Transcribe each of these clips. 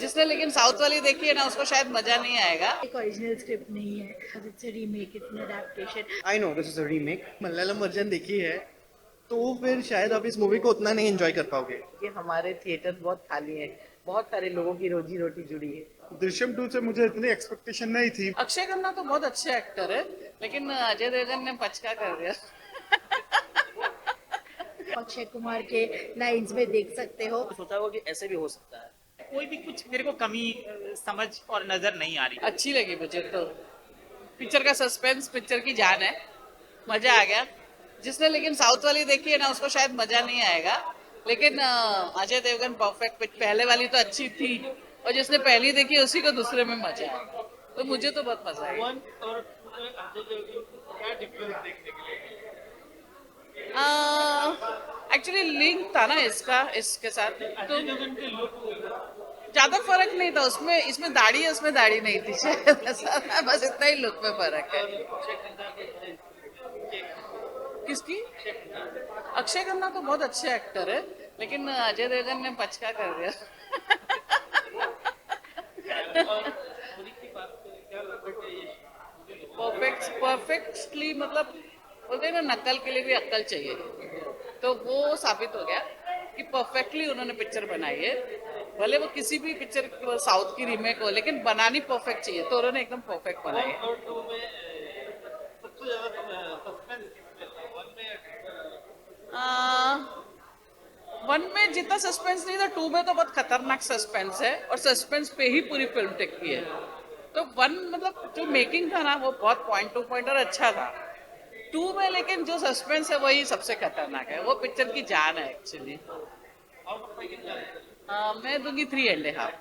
जिसने लेकिन साउथ वाली देखी है ना उसको शायद मजा नहीं आएगा। एक ओरिजिनल स्क्रिप्ट नहीं है, it's a remake, it's an adaptation. I know this is a remake. Malayalam version देखी है तो फिर शायद आप इस मूवी को उतना नहीं एंजॉय कर पाओगे। कि हमारे थिएटर बहुत खाली है, बहुत सारे लोगों की रोजी रोटी जुड़ी है। दृश्यम 2 से मुझे इतनी एक्सपेक्टेशन नहीं थी। अक्षय खन्ना तो बहुत अच्छे एक्टर है, लेकिन अजय देवगन ने पचका कर दिया। अक्षय कुमार के लाइंस में देख सकते हो। सोचा होगा कि ऐसे भी हो सकता है। कोई भी कुछ मेरे को कमी समझ और नजर नहीं आ रही। अच्छी लगी मुझे तो। पिक्चर का सस्पेंस पिक्चर की जान है, मजा आ गया। जिसने लेकिन साउथ वाली देखी है ना उसको शायद मजा नहीं आएगा, लेकिन अजय देवगन परफेक्ट। पहले वाली तो अच्छी थी और जिसने पहली देखी उसी को दूसरे में मजा आया, तो मुझे तो बहुत मजा आया। एक्चुअली लिंक था ना इसका इसके साथ, तो ज्यादा फर्क नहीं था उसमें। इसमें दाढ़ी है, उसमें दाढ़ी नहीं थी शायद, बस इतना ही लुक में फर्क है। किसकी? अक्षय खन्ना तो बहुत अच्छे एक्टर है, लेकिन अजय देवगन ने पचका कर दिया। परफेक्टली मतलब बोलते हैं ना, नकल के लिए भी अक्ल चाहिए, तो वो साबित हो गया कि परफेक्टली उन्होंने पिक्चर बनाई है। भले वो किसी भी पिक्चर साउथ की रीमेक हो, लेकिन बनानी परफेक्ट चाहिए, तो उन्होंने एकदम परफेक्ट बनाई है। वन में जितना सस्पेंस नहीं था, टू में तो बहुत खतरनाक सस्पेंस है और सस्पेंस पे ही पूरी फिल्म टिकती है। तो वन मतलब जो मेकिंग था ना वो बहुत पॉइंट टू पॉइंट और अच्छा था। टू में लेकिन जो सस्पेंस है वही सबसे खतरनाक है, वो पिक्चर की जान है एक्चुअली। मैं दूंगी 3.5।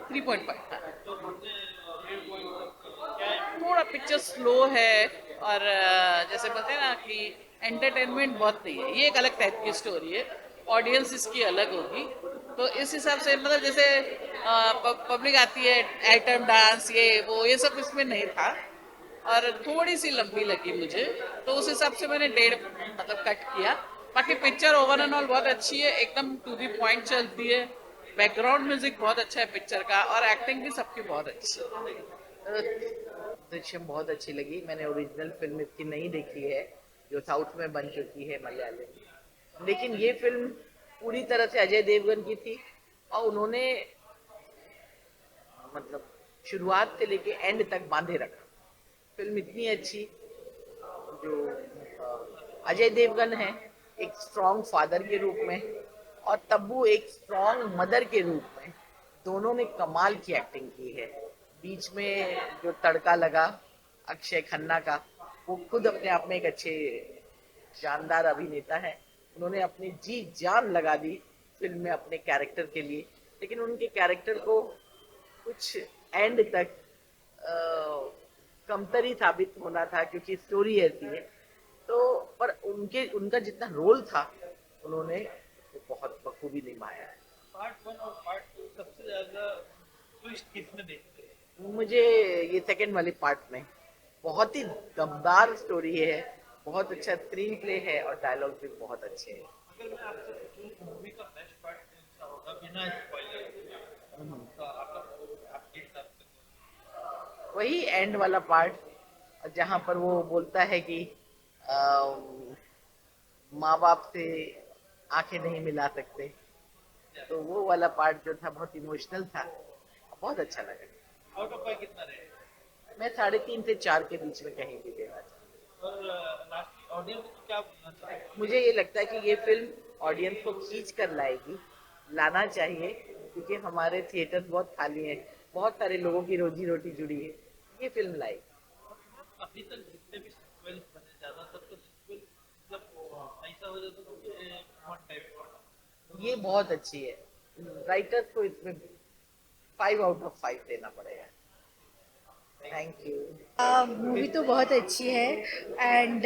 3.5। थोड़ा पिक्चर स्लो है और जैसे बोलते हैं ना कि एंटरटेनमेंट बहुत नहीं है। ये एक अलग टाइप की स्टोरी है, ऑडियंस इसकी अलग होगी, तो इस हिसाब से मतलब जैसे पब्लिक आती है, आइटम डांस ये वो ये सब इसमें नहीं था और थोड़ी सी लंबी लगी मुझे, तो उस हिसाब से मैंने 1.5 मतलब कट किया। बाकी पिक्चर ओवर एंड ऑल बहुत अच्छी है, एकदम टू दी पॉइंट चलती है। बैकग्राउंड म्यूजिक बहुत अच्छा है पिक्चर का और एक्टिंग भी सबकी बहुत अच्छी है। दृश्यम बहुत अच्छी लगी। मैंने ओरिजिनल फिल्म इसकी नहीं देखी है जो साउथ में बन चुकी है मलयालम, लेकिन ये फिल्म पूरी तरह से अजय देवगन की थी और उन्होंने मतलब शुरुआत से लेके एंड तक बांधे रखा। फिल्म इतनी अच्छी, जो अजय देवगन है एक स्ट्रॉन्ग फादर के रूप में और तब्बू एक स्ट्रॉन्ग मदर के रूप में, दोनों ने कमाल की एक्टिंग की है। बीच में जो तड़का लगा अक्षय खन्ना का, वो खुद अपने आप में एक अच्छे शानदार अभिनेता है। उन्होंने अपनी जी जान लगा दी फिल्म में अपने कैरेक्टर के लिए, लेकिन उनके कैरेक्टर को कुछ एंड तक कमतरी साबित होना था क्योंकि स्टोरी ऐसी है। तो पर उनका जितना रोल था उन्होंने वो बहुत बखूबी निभाया है। पार्ट 1 और पार्ट 2 सबसे ज्यादा ट्विस्ट किसमें देखते हैं? मुझे ये सेकंड वाले पार्ट में बहुत ही दमदार स्टोरी है, बहुत अच्छा स्क्रीन प्ले है और डायलॉग भी बहुत अच्छे हैं। अगर मैं आपसे पूछूं मूवी का बेस्ट पार्ट कौन सा होगा बिना स्पॉइलर तो आपका आपके हिसाब से? वही एंड वाला पार्ट जहाँ पर वो बोलता है कि माँ बाप से आंखें नहीं मिला सकते, तो वो वाला पार्ट जो था बहुत इमोशनल था, बहुत अच्छा लगा। आउट ऑफ 5 कितना रहेगा? मैं 3.5 से 4 के बीच में कहीं भी देना चाहूँ। और लास्ट ऑडियंस को क्या बोलना चाहिए? मुझे ये लगता है कि ये फिल्म ऑडियंस को खींच कर लाएगी, लाना चाहिए, क्योंकि हमारे थिएटर बहुत खाली हैं, बहुत सारे लोगों की रोजी रोटी जुड़ी है। ये फिल्म लाएगी। अभी तक जितने भी सीक्वल्स बने ज्यादातर तो सीक्वल मतलब ऐसा हो जाता तो वन टाइप। ये बहुत अच्छी है, राइटर्स को इसमें 5 आउट ऑफ 5 देना पड़ेगा। Thank you. मूवी तो बहुत अच्छी है एंड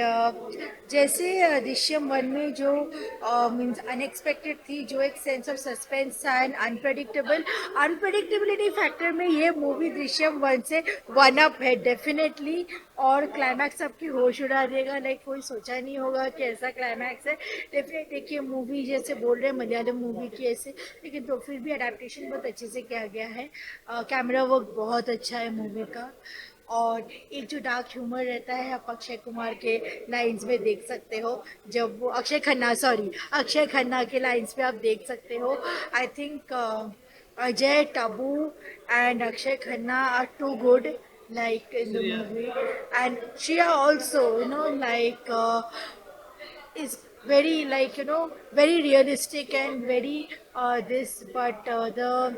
जैसे दृश्यम वन में जो मीन्स अनएक्सपेक्टेड थी, जो एक सेंस ऑफ सस्पेंस था एंड अनप्रेडिक्टेबिलिटी फैक्टर में ये मूवी दृश्यम वन से वन अप है डेफिनेटली। और क्लाइमैक्स आपकी होश उड़ा देगा, लाइक कोई सोचा नहीं होगा कि ऐसा क्लाइमैक्स है। डेफिनेट देखिए मूवी जैसे बोल रहे हैं मलयालम मूवी की ऐसे, लेकिन तो फिर भी अडेप्टेशन बहुत अच्छे से किया गया है। कैमरा वर्क बहुत अच्छा है मूवी का, और एक जो डार्क ह्यूमर रहता है आप अक्षय कुमार के लाइंस में देख सकते हो, जब वो अक्षय खन्ना के लाइंस में आप देख सकते हो। I think Ajay, Tabu and Akshay Khanna are too good like in the movie, and Shia also, is very very realistic and very this, but the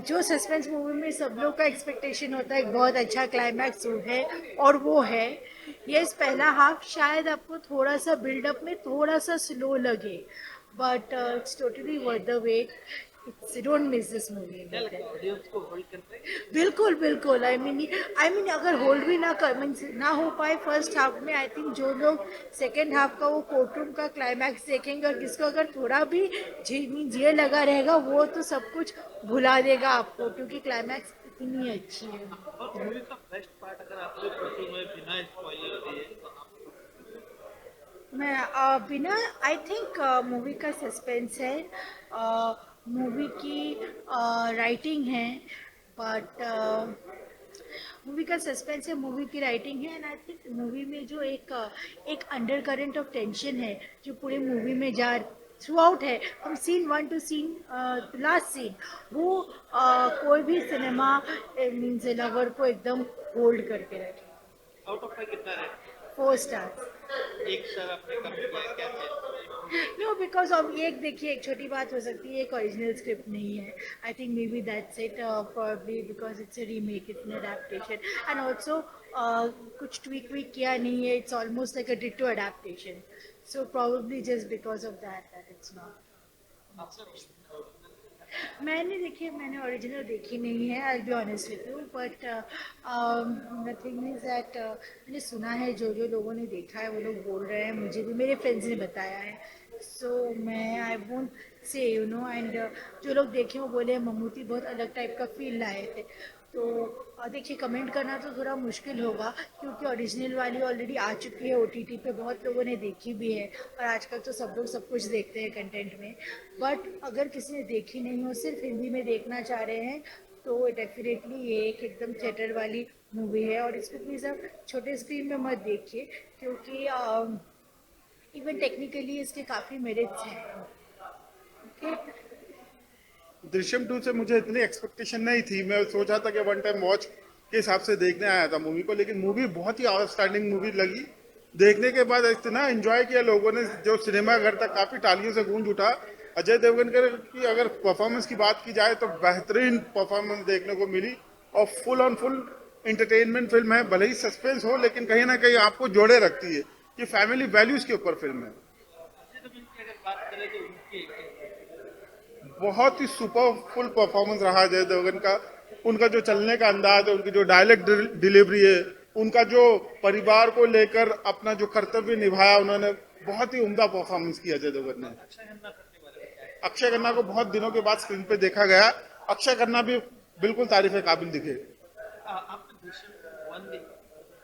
जो सस्पेंस मूवी में सब लोग का एक्सपेक्टेशन होता है एक बहुत अच्छा क्लाइमैक्स है, और वो है यस। पहला हाफ शायद आपको थोड़ा सा बिल्डअप में थोड़ा सा स्लो लगे, but it's totally worth the wait. It's don't miss this movie. Audience को होल्ड करते हैं। बिल्कुल बिल्कुल, आई मीन अगर होल्ड भी ना हो पाए फर्स्ट हाफ में, आई थिंक जो लोग सेकेंड हाफ का वो कोर्टरूम का क्लाइमैक्स देखेंगे और जिसको अगर थोड़ा भी ये लगा रहेगा वो तो सब कुछ भुला देगा आपको, क्योंकि क्लाइमैक्स इतनी अच्छी है। और मूवी का बेस्ट पार्ट अगर आप लोग पूछो, मैं बिना स्पॉइलर दिए तो आप मैं बिना आई थिंक मूवी का सस्पेंस है, मूवी की राइटिंग है, बट मूवी का सस्पेंस है, मूवी की राइटिंग है, एंड आई थिंक मूवी में जो एक अंडर करंट ऑफ टेंशन है जो पूरी मूवी में थ्रू आउट है, हम scene 1 to scene last scene, वो कोई भी सिनेमा मीन्स लवर को एकदम होल्ड करके रखे। आउट ऑफ 5 कितना है? 4 स्टार्स। एक सर आपने कम किया कैसे? नो, बिकॉज अब एक देखिए, एक छोटी बात हो सकती है, एक ओरिजिनल स्क्रिप्ट नहीं है। I think maybe that's it, probably because it's a remake, it's an adaptation, and also कुछ ट्वीक किया नहीं है, it's almost like a ditto adaptation, so probably just because of that it's not. मैंने original देखी नहीं है, I be honest with you, but the thing is that मैंने सुना है, जो लोगों ने देखा है वो लोग बोल रहे हैं, मुझे भी मेरे फ्रेंड्स ने बताया है, सो मैं आई वोंट से एंड जो लोग देखे वो बोले ममूटी बहुत अलग टाइप का फील लाए थे। तो देखिए कमेंट करना तो थोड़ा मुश्किल होगा, क्योंकि ओरिजिनल वाली ऑलरेडी आ चुकी है OTT पे, बहुत लोगों ने देखी भी है, और आजकल तो सब लोग सब कुछ देखते हैं कंटेंट में। बट अगर किसी ने देखी नहीं हो, सिर्फ हिंदी में देखना चाह रहे हैं, तो डेफिनेटली ये एक एकदम थिएटर वाली मूवी है, और इसको प्लीज़ आप छोटे स्क्रीन में मत देखिए, क्योंकि इवन टेक्निकली इसके काफ़ी मेरिट्स हैं। ओके, दृश्यम 2 से मुझे इतनी एक्सपेक्टेशन नहीं थी, मैं सोचा था कि वन टाइम वॉच के हिसाब से देखने आया था मूवी को, लेकिन मूवी बहुत ही आउटस्टैंडिंग मूवी लगी। देखने के बाद इतना एंजॉय किया लोगों ने, जो सिनेमा घर तक काफी तालियों से गूंज उठा। अजय देवगन की अगर परफॉर्मेंस की बात की जाए तो बेहतरीन परफॉर्मेंस देखने को मिली, और full on full entertainment film है। भले ही सस्पेंस हो, लेकिन कहीं ना कहीं आपको जोड़े रखती है कि फैमिली वैल्यूज के ऊपर फिल्म है। अगर बात करें तो उनकी बहुत ही सुपरफुल परफॉर्मेंस रहा अजय देवगन का। उनका जो चलने का अंदाज है, उनकी जो डायलॉग डिलीवरी है, उनका जो परिवार को लेकर अपना जो कर्तव्य निभाया, उन्होंने बहुत ही उम्दा परफॉर्मेंस किया अजय देवगन ने। अक्षय खन्ना को बहुत दिनों के बाद स्क्रीन पे देखा गया। अक्षय खन्ना भी बिल्कुल तारीफ के काबिल दिखे। आपने दृश्यम 1 देखी?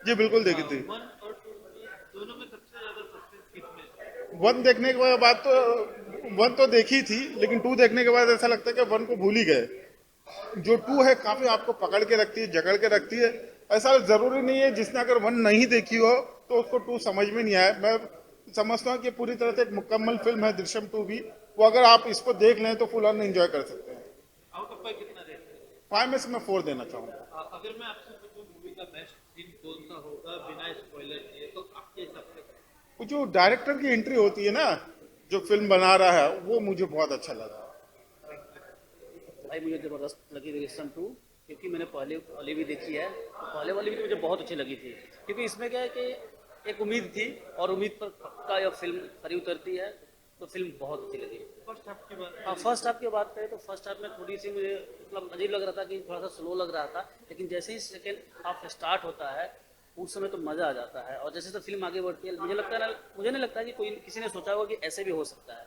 जी बिल्कुल देखी थी। 1 और 2 दोनों में सबसे ज्यादा सस्पेंस किसमें? 1 देखने के बाद तो 1 तो देखी थी, लेकिन 2 देखने के बाद ऐसा लगता है कि 1 को भूल ही गए। जो 2 है काफी आपको पकड़ के रखती है, जकड़ के रखती है। ऐसा जरूरी नहीं है जिसने अगर 1 नहीं देखी हो तो उसको 2 समझ में नहीं आया। मैं समझता हूँ कि पूरी तरह से एक मुकम्मल फिल्म है दृश्यम 2 भी। वो अगर आप इसको देख लें तो फुल ऑन एंजॉय कर सकते हैं। आउट ऑफ 5 कितना देते हैं? 5 में से मैं 4 देना चाहूंगा। अगर मैं आपसे पूछूं मूवी का बेस्ट सीन कौन सा होगा बिना स्पॉइलर दिए, तो आपके हिसाब से वो जो डायरेक्टर की एंट्री होती है ना, जो फिल्म बना रहा है, वो मुझे बहुत अच्छा लगा। भाई मुझे ज़बरदस्त लगी दृश्यम 2, क्योंकि मैंने पहले वाली भी देखी है, तो पहले वाली भी मुझे बहुत अच्छी लगी थी। क्योंकि इसमें क्या है कि एक उम्मीद थी, और उम्मीद पर पक्का यह फिल्म खरी उतरती है, तो फिल्म बहुत अच्छी लगी। फर्स्ट हाफ की बात हाँ, फर्स्ट हाफ की बात करें तो फर्स्ट हाफ में थोड़ी सी मुझे मतलब अजीब लग रहा था कि थोड़ा सा स्लो लग रहा था, लेकिन जैसे ही सेकेंड हाफ स्टार्ट होता है उस समय तो मज़ा आ जाता है। और जैसे तो फिल्म आगे बढ़ती है मुझे लगता है ना, मुझे नहीं लगता कि कोई किसी ने सोचा होगा कि ऐसे भी हो सकता है।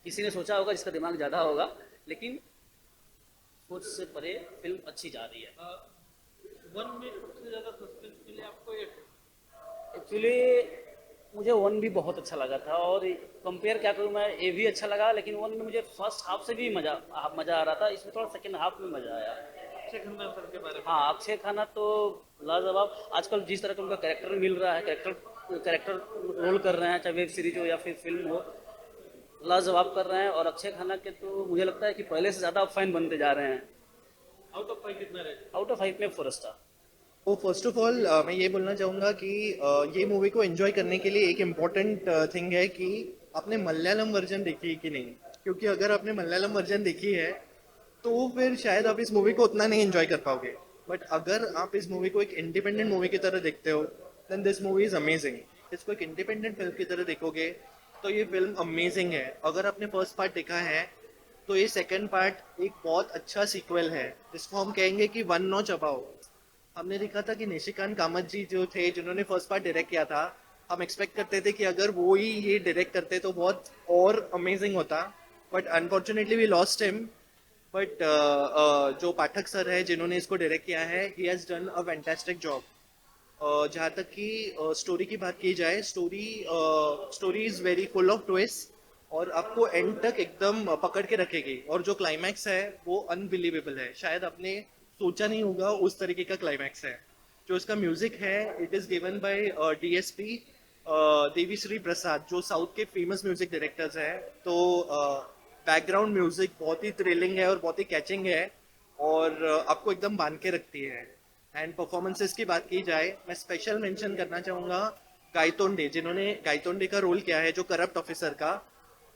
किसी ने सोचा होगा जिसका दिमाग ज़्यादा होगा, लेकिन सोच से परे फिल्म अच्छी जा रही है। वन में सबसे ज्यादा सस्पेंस मिले आपको ये एक्चुअली मुझे वन भी बहुत अच्छा लगा था, और कंपेयर क्या करूँ मैं, ये भी अच्छा लगा, लेकिन वन में मुझे फर्स्ट हाफ से भी मज़ा आ रहा था, इसमें थोड़ा सेकेंड हाफ में मज़ा आया। अक्षय खन्ना सर के बारे में? हाँ, अक्षय खन्ना तो लाजवाब। आजकल जिस तरह का उनका कैरेक्टर मिल रहा है, कैरेक्टर रोल कर रहे हैं, चाहे वेब सीरीज हो या फिर फिल्म हो, लाजवाब कर रहे हैं। और अक्षय खन्ना के तो मुझे लगता है कि पहले से ज़्यादा फैन बनते जा रहे हैं। आउट ऑफ 5 कितना रहेगा? आउट ऑफ 5 में 4 स्टार। तो फर्स्ट ऑफ ऑल मैं ये बोलना चाहूँगा कि ये मूवी को एंजॉय करने के लिए एक इम्पॉर्टेंट थिंग है कि आपने मलयालम वर्जन देखी है कि नहीं, क्योंकि अगर आपने मलयालम वर्जन देखी है तो फिर शायद आप इस मूवी को उतना नहीं एंजॉय कर पाओगे। बट अगर आप इस मूवी को एक इंडिपेंडेंट मूवी की तरह देखते हो then this movie is amazing. इसको एक इंडिपेंडेंट फिल्म की तरह देखोगे तो ये फिल्म अमेजिंग है। अगर आपने फर्स्ट पार्ट देखा है तो ये सेकंड पार्ट एक बहुत अच्छा सीक्वल है, जिसको हम कहेंगे कि वन नॉच अबाउ। हमने देखा था कि निशिकांत कामत जी जो थे, जिन्होंने फर्स्ट पार्ट डायरेक्ट किया था, हम एक्सपेक्ट करते थे कि अगर वो ही ये डायरेक्ट करते तो बहुत और अमेजिंग होता। But unfortunately we lost him. But जो पाठक सर है जिन्होंने इसको डायरेक्ट किया है, he has done a fantastic job. जहाँ तक कि स्टोरी की बात की जाए, story is very full of twist और आपको एंड तक एकदम पकड़ के रखेगी। और जो क्लाइमैक्स है वो अनबिलीवेबल है, शायद आपने सोचा नहीं होगा उस तरीके का क्लाइमैक्स है। जो इसका म्यूजिक है it is given by DSP Devi Shri Prasad, जो साउथ के फेमस म्यूजिक डायरेक्टर्स हैं। तो बैकग्राउंड म्यूजिक बहुत ही थ्रिलिंग है और बहुत ही कैचिंग है और आपको एकदम बांध के रखती है। एंड परफॉर्मेंसेस की बात की जाए, मैं स्पेशल मेंशन करना चाहूँगा गायतोंडे, जिन्होंने गायतोंडे का रोल किया है जो करप्ट ऑफिसर का,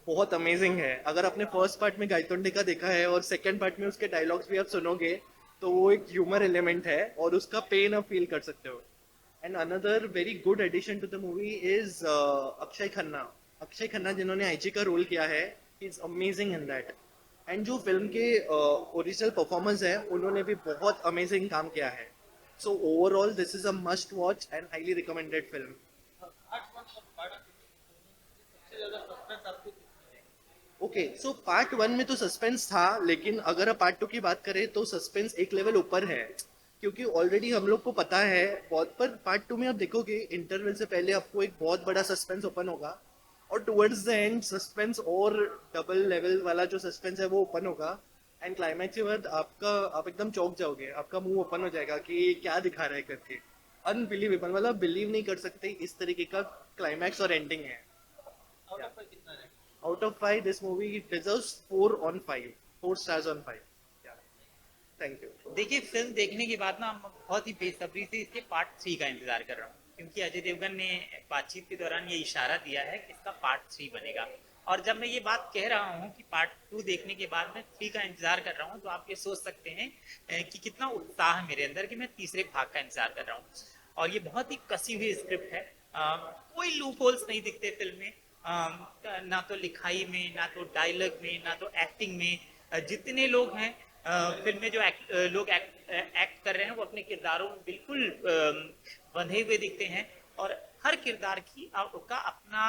बहुत अमेजिंग है। अगर आपने फर्स्ट पार्ट में गायतोंडे का देखा है और सेकंड पार्ट में उसके डायलॉग्स भी आप सुनोगे तो वो एक ह्यूमर एलिमेंट है और उसका पेन आप फील कर सकते हो। And another very good addition to the movie is Akshaye Khanna. Akshaye Khanna जिन्होंने आईजी का रोल किया है, is amazing in that. And जो फिल्म के ओरिजिनल परफॉर्मर्स है उन्होंने भी बहुत अमेजिंग काम किया है। So overall this is a must watch and highly recommended film. सबसे ज्यादा सस्पेंस आपको ओके, सो पार्ट वन में तो सस्पेंस था, लेकिन अगर आप पार्ट टू की बात करें तो सस्पेंस एक लेवल ऊपर है, क्योंकि ऑलरेडी हम लोग को पता है बहुत। पर पार्ट टू में आप देखोगे इंटरवल से पहले आपको एक बहुत बड़ा सस्पेंस ओपन होगा और टुवर्ड्स द एंड सस्पेंस और डबल लेवल वाला जो सस्पेंस है वो ओपन होगा। एंड क्लाइमैक्स के बाद आप एकदम चौंक जाओगे, आपका मुंह ओपन हो जाएगा कि क्या दिखा रहा है करके। अनबिलीवेबल, मतलब बिलीव नहीं कर सकते इस तरीके का क्लाइमैक्स और एंडिंग है। आउट ऑफ 5 कितना रहेगा? Out of 5, this movie deserves 4 on 5, 4 stars on 5. Yeah. Thank you. देखिए, फिल्म देखने के बाद ना मैं बहुत ही बेसब्री से इसके पार्ट 3 का इंतजार कर रहा हूँ, क्योंकि अजय देवगन ने बातचीत के दौरान ये इशारा दिया है कि इसका पार्ट 3 बनेगा। और जब मैं ये बात कह रहा हूँ कि पार्ट 2 देखने के बाद मैं 3 का इंतजार कर रहा हूँ, तो आप ये सोच सकते हैं कि कितना उत्साह है मेरे अंदर कि मैं तीसरे भाग का इंतजार कर रहा हूँ। और ये बहुत ही कसी हुई स्क्रिप्ट है, कोई लूप होल्स नहीं दिखते फिल्म में, ना तो लिखाई में, ना तो डायलॉग में, ना तो एक्टिंग में। जितने लोग हैं फिल्म में, जो लोग एक्ट कर रहे हैं, वो अपने किरदारों में बिल्कुल बंधे हुए दिखते हैं और हर किरदार की का अपना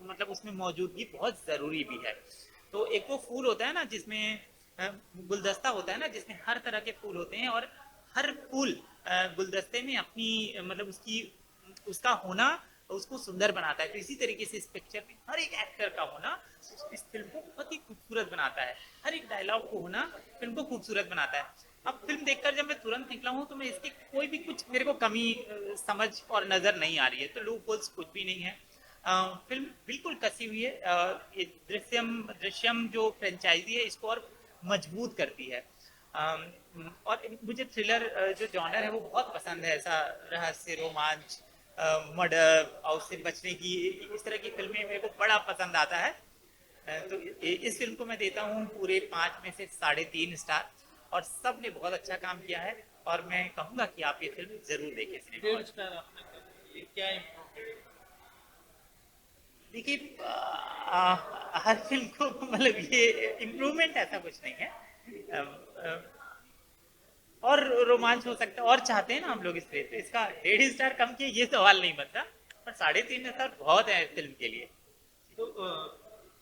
मतलब उसमें मौजूदगी बहुत ज़रूरी भी है। तो एक वो फूल होता है ना जिसमें गुलदस्ता होता है ना, जिसमें हर तरह के फूल होते हैं और हर फूल गुलदस्ते में अपनी मतलब उसका होना उसको सुंदर बनाता है। तो इसी तरीके से इस पिक्चर में हर एक एक्टर का होना इस फिल्म को बहुत ही खूबसूरत बनाता है, हर एक डायलॉग को होना फिल्म को खूबसूरत बनाता है। अब फिल्म देखकर जब मैं तुरंत निकला हूँ तो मैं इसकी कोई भी कुछ मेरे को कमी समझ और नज़र नहीं आ रही है, तो लूप होल्स कुछ भी नहीं है। फिल्म बिल्कुल कसी हुई है। ये दृश्यम जो फ्रेंचाइजी है इसको और मजबूत करती है। और मुझे थ्रिलर जो जॉनर है वो बहुत पसंद है, ऐसा रहस्य, रोमांच, मर्डर और उससे बचने की, इस तरह की फिल्में मेरे को बड़ा पसंद आता है। तो इस फिल्म को मैं देता हूँ पूरे 5 में से 3.5 स्टार और सब ने बहुत अच्छा काम किया है और मैं कहूँगा कि आप ये फिल्म जरूर देखें। 1.5 स्टार आपने क्या इम्प्रूव? देखिए हर फिल्म को मतलब ये इम्प्रूवमेंट ऐसा कुछ नहीं है। अ, अ, और रोमांच हो सकता है और चाहते हैं ना हम लोग इस पे, तो इसका 1.5 स्टार कम किए ये सवाल नहीं बनता, पर 3.5 स्टार बहुत है फिल्म के लिए। तो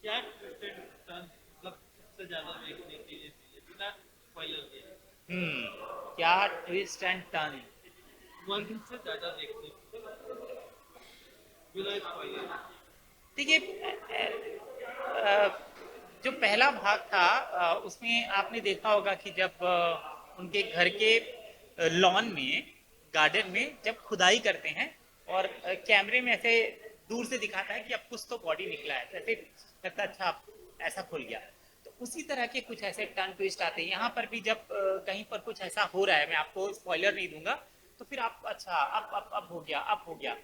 क्या ट्विस्ट एंड टर्न मतलब सबसे ज्यादा देखने के लिए चाहिए बिना स्पॉइलर के? क्या ट्विस्ट एंड टर्न? वन से ज्यादा देखने के लिए, बिना स्पॉइलर। देखिए जो पहला भाग था उसमें आपने देखा होगा कि जब उनके घर के लॉन में, गार्डन में जब खुदाई करते हैं और कैमरे में ऐसे दूर से दिखाता है कि अब कुछ तो बॉडी निकला है, ऐसे लगता है अच्छा ऐसा खुल गया। तो उसी तरह के कुछ ऐसे टर्न ट्विस्ट आते हैं यहाँ पर भी, जब कहीं पर कुछ ऐसा हो रहा है, मैं आपको स्पॉइलर नहीं दूंगा, तो फिर आप अच्छा अब हो गया, अब हो गया।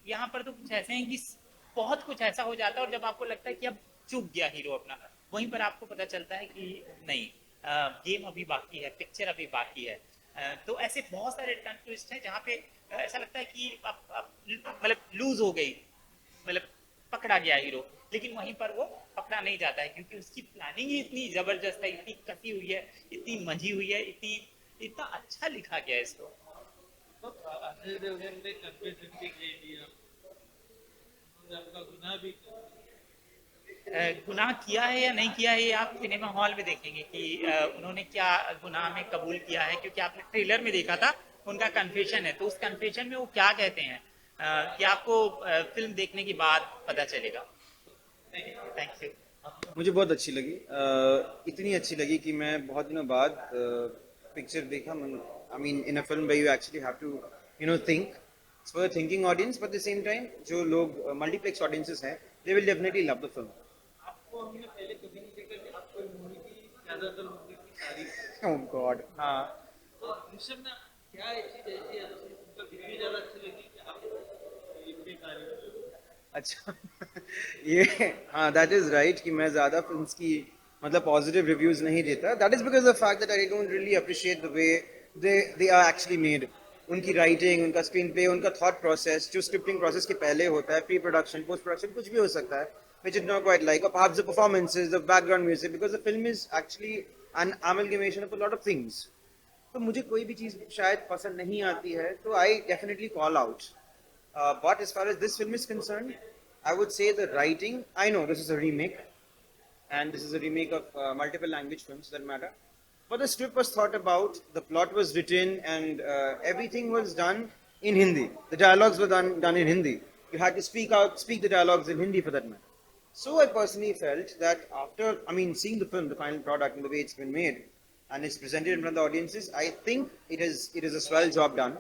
यहाँ पर तो कुछ ऐसे हैं कि बहुत कुछ ऐसा हो जाता है और जब आपको लगता है कि अब चूक गया हीरो अपना, वहीं पर आपको पता चलता है कि नहीं, गेम अभी बाकी है, पिक्चर अभी बाकी है। तो ऐसे बहुत सारे टर्न ट्विस्ट हैं जहाँ पे ऐसा लगता है कि अब मतलब लूज हो गई, मतलब पकड़ा गया हीरो, लेकिन वहीं पर वो पकड़ा नहीं जाता है क्योंकि उसकी प्लानिंग ही इतनी जबरदस्त है, इतनी कसी हुई है, इतनी मंझी हुई है, इतना अच्छा लिखा गया है इसको। तो अजय देवगन ने कन्फेशन भी दे दिया, उन्होंने अपना गुनाह भी कर दिया। गुनाह किया है या नहीं किया है ये आप सिनेमा हॉल में देखेंगे कि उन्होंने क्या गुनाह में कबूल किया है, क्योंकि आपने ट्रेलर में देखा था उनका कन्फेशन है, तो उस कन्फेशन में वो क्या कहते हैं कि आपको फिल्म देखने के बाद पता चलेगा। Thank you. मुझे बहुत अच्छी लगी, इतनी अच्छी लगी कि मैं बहुत दिनों बाद पिक्चर देखा। I mean in a film where you actually have to think, it's for the thinking audience, but the same time जो लोग मल्टीप्लेक्स ऑडियंसेस हैं they will definitely love the film. आपको हमने पहले कभी नहीं देखा कि आप कोई मूवी की ज्यादातर मूवी की तारीफ ओह गॉड, हाँ। तो दृश्यम में क्या एक चीज ऐसी है जो तुमको इतनी ज्यादा अच्छी लगी कि आप इतनी तारीफ? अच्छा ये, हाँ दैट इज राइट कि मैं ज़्यादा फिल्म्स की मतलब पॉजिटिव रिव्यूज नहीं देता। That is because the fact that I don't really appreciate the way they are actually made. उनकी राइटिंग, उनका स्क्रीन प्ले, उनका थॉट प्रोसेस जो स्क्रिप्टिंग प्रोसेस के पहले होता है, प्री प्रोडक्शन, पोस्ट प्रोडक्शन, कुछ भी हो सकता है, which is not quite like, or perhaps the performances, the background music, because the film is actually an amalgamation of a lot of things. तो मुझे कोई भी चीज़ शायद पसंद नहीं आती है तो I definitely call out. But as far as this film is concerned, I would say the writing, I know this is a remake, and this is a remake of multiple language films for that matter. But the script was thought about, the plot was written, and everything was done in Hindi. The dialogues were done in Hindi. You had to speak the dialogues in Hindi for that matter. So I personally felt that after, I mean, seeing the film, the final product, and the way it's been made, and it's presented in front of the audiences, I think it is a swell job done.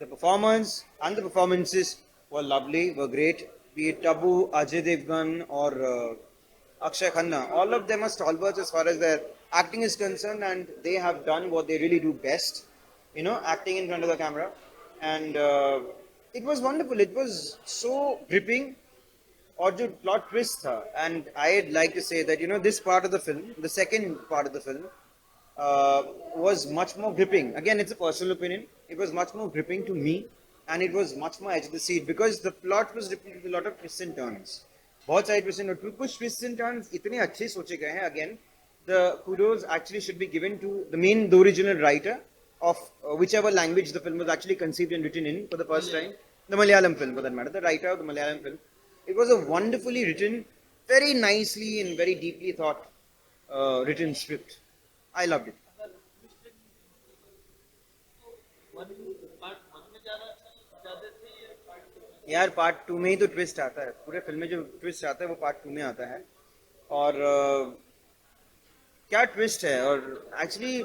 The performers and the performances were lovely, were great. Be it Tabu, Ajay Devgan, or Akshay Khanna, all of them are stalwarts as far as their acting is concerned, and they have done what they really do best, acting in front of the camera. And it was wonderful. It was so gripping. और जो plot twist था, and I like to say that this part of the film, the second part of the film was much more gripping. Again, it's a personal opinion. It was much more gripping to me, and it was much more edge of the seat because the plot was written with a lot of twists and turns. बहुत सारे twists and turns, कुछ twists and turns इतने अच्छे सोचे गए हैं. Again, the kudos actually should be given to the original writer of whichever language the film was actually conceived and written in for the first time. The Malayalam film, for that matter, the writer of the Malayalam film. It was a wonderfully written, very nicely and very deeply thought written script. I loved it. यार part 2 में ही तो twist आता है, पूरे film में जो twist आता है वो पार्ट 2 में आता है। और क्या ट्विस्ट है, और एक्चुअली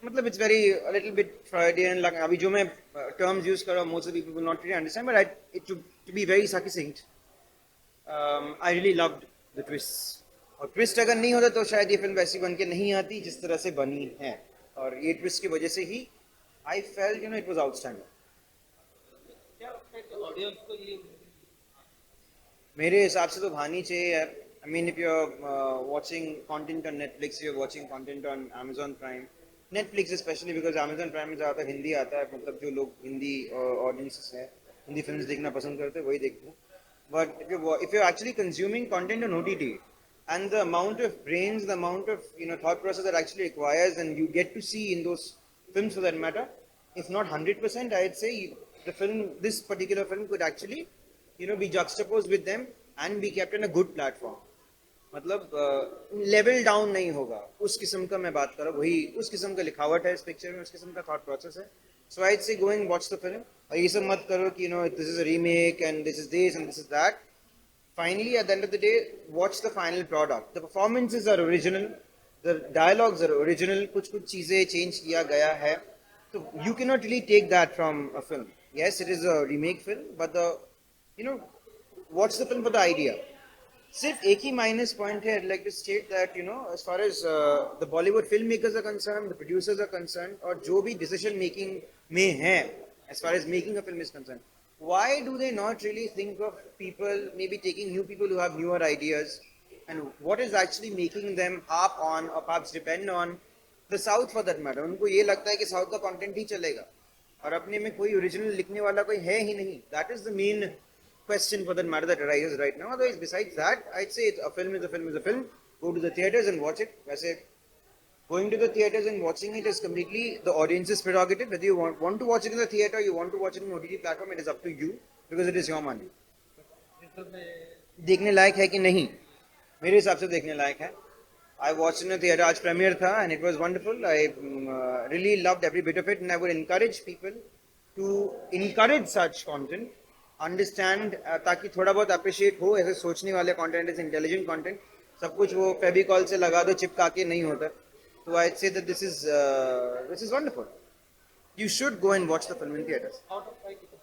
मतलब it's very little bit Freudian, like अभी जो मैं टर्म्स यूज कर रहा हूँ most of people will not really understand, but it to be very succinct, I really loved the twist. और ट्विस्ट अगर नहीं होता तो शायद ये फिल्म वैसी बन के नहीं आती जिस तरह से बनी है, और ये ट्विस्ट की वजह से ही I felt it was outstanding. मेरे हिसाब से तो भानी चाहिए यार। I mean if you are watching content on Netflix, you are watching content on Amazon prime, Netflix specially because Amazon prime में ज़्यादातर हिंदी आता है, मतलब जो लोग हिंदी ऑडियंसेस हैं, हिंदी फिल्म्स देखना पसंद करते हैं वही देखते हैं। But if you're actually consuming content on OTT, and the amount of brains, the amount of thought process that actually requires, and you get to see in those films for that matter, if not 100%, I'd say this particular film could actually be juxtaposed with them and be kept in a good platform. मतलब level down नहीं होगा, उस किस्म का मैं बात कर रहा हूँ, वही उस किस्म का लिखावट है इस पिक्चर में, उस किस्म का थॉट प्रोसेस है. सो आई से go and watch the film. और ये सब मत करो कि this is a remake and this and this is that. Finally, at the end of the day, watch the final product. The performances are original, the dialogues are original, कुछ चीजें change किया गया है. So you cannot really take that from a film. Yes, it is a remake film, but watch the film for the idea. सिर्फ एक ही minus point है. I'd like to state that as far as the Bollywood filmmakers are concerned, the producers are concerned, और जो भी decision making में है as far as making a film is concerned, why do they not really think of people, maybe taking new people who have newer ideas, and what is actually making them harp on or perhaps depend on the South for that matter? उनको ये लगता है कि South का content ही चलेगा और अपने में कोई original लिखने वाला कोई है ही नहीं. That is the main question for that matter that arises right now. Otherwise, besides that, I'd say a film is a film is a film. Go to the theaters and watch it. वैसे going to the theaters and watching it is completely the audience's prerogative. Whether you want to watch it in the theater, you want to watch it on OTT platform, it is up to you because it is your money. देखने लायक है कि नहीं? मेरे हिसाब से देखने लायक है. I watched in the theater. आज premiere था and it was wonderful. I really loved every bit of it, and I would encourage people to encourage such content. Understand ताकि थोड़ा बहुत appreciate हो. ऐसे सोचने वाले content is intelligent content. सब कुछ वो फेविकॉल से लगा दो चिपका के नहीं होता. So I'd say that this is wonderful. You should go and watch the film in theaters. Out of 5 कितना?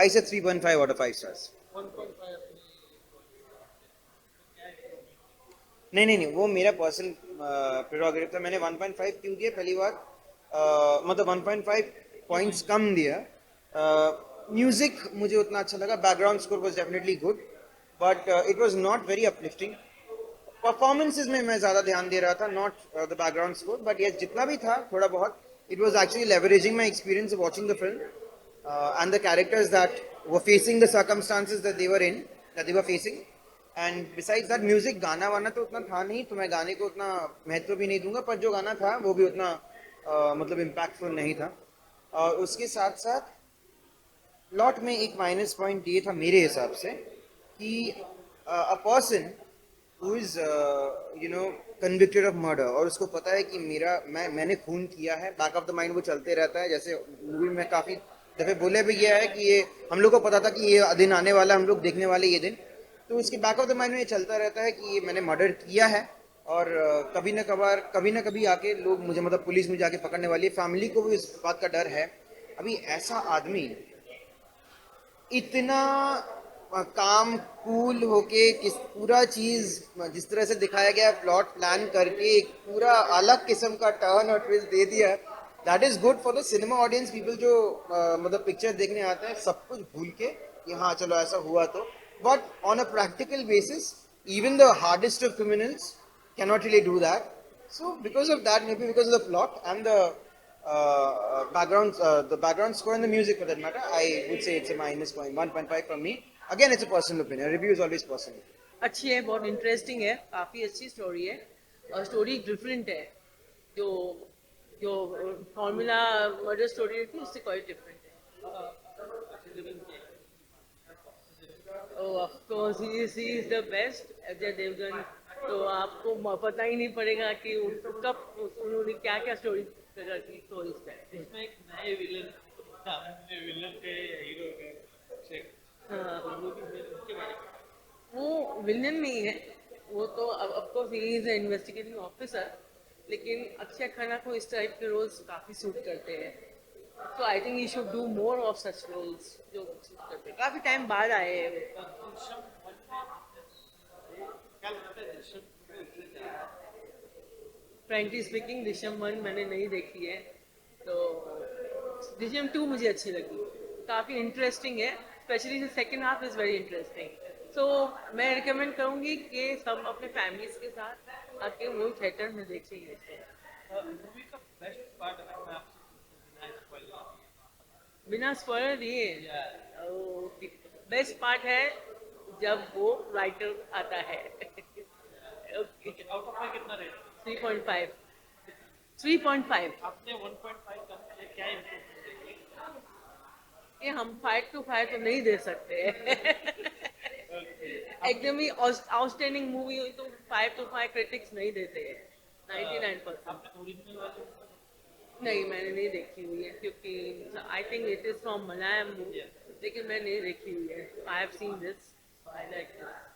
I said 3.5 out of 5 stars. 1.5 अपनी नहीं वो मेरा पर्सनल प्रेरोगेटिव था. मैंने 1.5 क्यों दिया पहली बार, मतलब 1.5 पॉइंट्स कम दिया. म्यूजिक मुझे उतना अच्छा लगा. Background score was definitely good, but it was not very uplifting. Performances में मैं ज्यादा ध्यान दे रहा था, not the background score. But ये जितना भी था थोड़ा बहुत, it was actually leveraging my experience of watching the film and the characters that were facing the circumstances that they were facing. And besides that music, गाना वाना तो उतना था नहीं, तो मैं गाने को उतना महत्व भी नहीं दूंगा, पर जो गाना था वो भी उतना मतलब इम्पैक्टफुल नहीं था. और उसके साथ साथ लॉट में एक माइनस पॉइंट ये था मेरे हिसाब से कि a person who is convicted of murder और उसको पता है कि मैंने खून किया है, बैक ऑफ द माइंड वो चलते रहता है. जैसे मूवी में काफी दफे बोले भी गया है कि ये हम लोग को पता था कि ये दिन आने वाला, हम लोग देखने वाले ये दिन, तो उसके बैक ऑफ द माइंड में ये चलता रहता है कि ये मैंने मर्डर किया है. और कभी ना कभी आके लोग मुझे, मतलब पुलिस मुझे आके पकड़ने वाली है. फैमिली को भी इस बात का डर है. अभी ऐसा आदमी इतना काम कूल होके पूरा चीज जिस तरह से दिखाया गया, प्लॉट प्लान करके एक पूरा अलग किस्म का टर्न और ट्विस्ट दे दिया. That is good for the cinema audience people जो मतलब पिक्चर देखने आते हैं सब कुछ भूल के कि हाँ चलो ऐसा हुआ तो. But on a practical basis even the hardest of criminals cannot really do that. So because of that, may be because of the plot and the background score and the music for that matter, I would say it's a minus 1.5 from me. Again, it's a personal opinion. Review is always personal. अच्छी है, बहुत interesting है, काफ़ी अच्छी story है और story different है. जो फॉर्मूला मर्डर स्टोरी थी उससे कोई डिफरेंट है. Of course he is the best. Ajay Devgn तो आपको पता ही नहीं पड़ेगा कि कब उन्होंने क्या क्या स्टोरी की. तो इसमें एक नए विलन के हीरो के वो विलन नहीं है, वो तो of course he is an investigating officer, लेकिन अक्षय खन्ना को इस टाइप के रोल्स काफ़ी सूट करते हैं. तो I think he should do more of such roles जो सूट करते हैं. काफ़ी टाइम बाद आए हैं. फ्रेंकली स्पीकिंग दृश्यम 1 मैंने नहीं देखी है, तो दृश्यम 2 मुझे अच्छी लगी, काफ़ी इंटरेस्टिंग है. Specially the second half is very interesting. So मैं रिकमेंड करूँगी कि सब अपने फैमिलीज के साथ आके मूवी थिएटर में देखेंगे. मूवी का बेस्ट पार्ट अगर मैं आपसे बिना स्पॉइलर दिए, बेस्ट पार्ट है जब वो राइटर आता है। आउट ऑफ 5 कितना रेट? 3.5 3.5। आपने 1.5 करने से क्या इम्प्रूवमेंट देखी? कि हम 5 to 5 तो नहीं दे सकते। एकदम ही आउटस्टैंडिंग मूवी हुई तो 5 to 5 क्रिटिक्स नहीं देते हैं। 99%। आपने ओरिजिनल वाले नहीं, मैंने नहीं देखी हुई है क्योंकि I think it is from Malayalam movie, लेकिन मैं नहीं देखी हुई है। I have seen this, I like this.